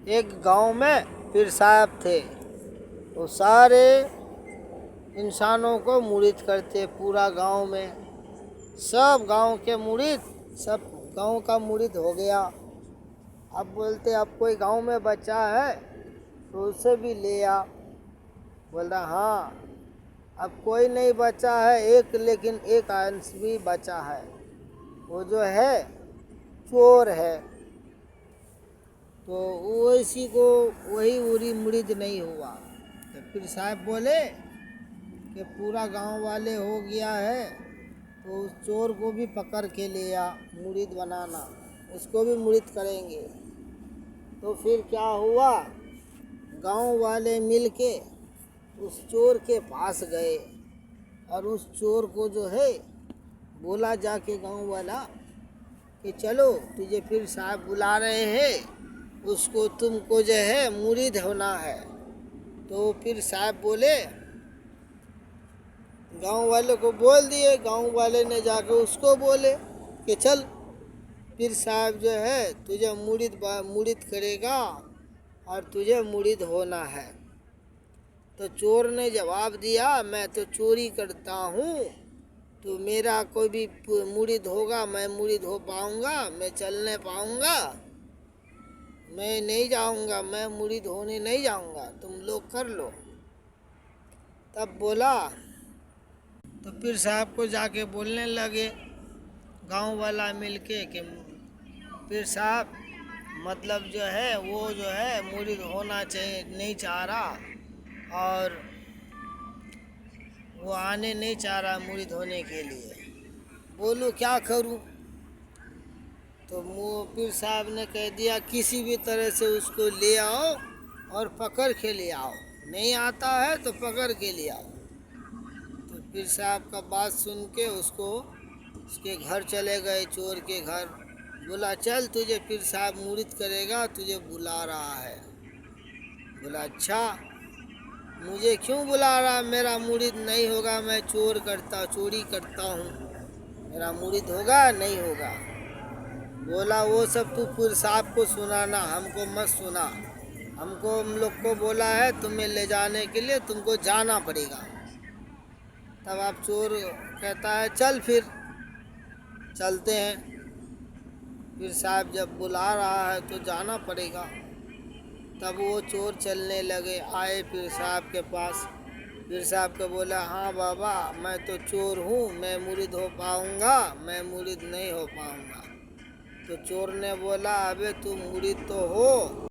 ایک گاؤں میں پیر صاحب تھے. وہ سارے انسانوں کو مرید کرتے پورا گاؤں میں. سب گاؤں کے مرید، سب گاؤں کا مرید ہو گیا. اب بولتے اب کوئی گاؤں میں بچا ہے تو اسے بھی لے آ. بولا ہاں اب کوئی نہیں بچا ہے لیکن ایک آدمی بچا ہے. وہ جو ہے چور ہے. تو اسی کو وہی مرید نہیں ہوا. تو پھر صاحب بولے کہ پورا گاؤں والے ہو گیا ہے تو اس چور کو بھی پکڑ کے لے آ، مرید بنانا، اس کو بھی مرید کریں گے. تو پھر کیا ہوا، گاؤں والے مل کے اس چور کے پاس گئے اور اس چور کو جو ہے بولا جا کے گاؤں والا کہ چلو تجھے پیر صاحب بلا رہے ہیں، اس کو تم کو جو ہے مرید ہونا ہے. تو پیر صاحب بولے، گاؤں والے کو بول دیے. گاؤں والے نے جا کے اس کو بولے کہ چل پیر صاحب جو ہے تجھے مرید کرے گا اور تجھے مرید ہونا ہے. تو چور نے جواب دیا میں تو چوری کرتا ہوں، تو میرا کوئی بھی مرید ہوگا میں مرید ہو پاؤں گا، میں چلنے پاؤں گا، میں نہیں جاؤں گا، میں مرید ہونے نہیں جاؤں گا، تم لوگ کر لو. تب بولا تو پیر صاحب کو جا کے بولنے لگے گاؤں والا مل کے کہ پیر صاحب مطلب جو ہے وہ جو ہے مرید ہونا نہیں چاہ رہا اور وہ آنے نہیں چاہ رہا مرید ہونے کے لیے. بولو کیا کروں؟ تو پیر صاحب نے کہہ دیا کسی بھی طرح سے اس کو لے آؤ اور پکڑ کے لے آؤ، نہیں آتا ہے تو پکڑ کے لے آؤ. تو پیر صاحب کا بات سن کے اس کے گھر چلے گئے، چور کے گھر. بولا چل تجھے پیر صاحب مرید کرے گا، تجھے بلا رہا ہے. بولا اچھا مجھے کیوں بلا رہا، میرا مرید نہیں ہوگا، میں چوری کرتا ہوں، میرا مرید ہوگا نہیں ہوگا. بولا وہ سب تو پیر صاحب کو سنانا، ہم کو مت سنا. ہم لوگ کو بولا ہے تمہیں لے جانے کے لیے، تم کو جانا پڑے گا. تب آپ چور کہتا ہے چل پھر چلتے ہیں. پیر صاحب جب بلا رہا ہے تو جانا پڑے گا. تب وہ چور چلنے لگے، آئے پیر صاحب کے پاس. پیر صاحب کو بولا ہاں بابا میں تو چور ہوں، میں مرید ہو پاؤں گا، میں مرید نہیں ہو پاؤں گا. تو چور نے بولا ابے تو مرید تو ہو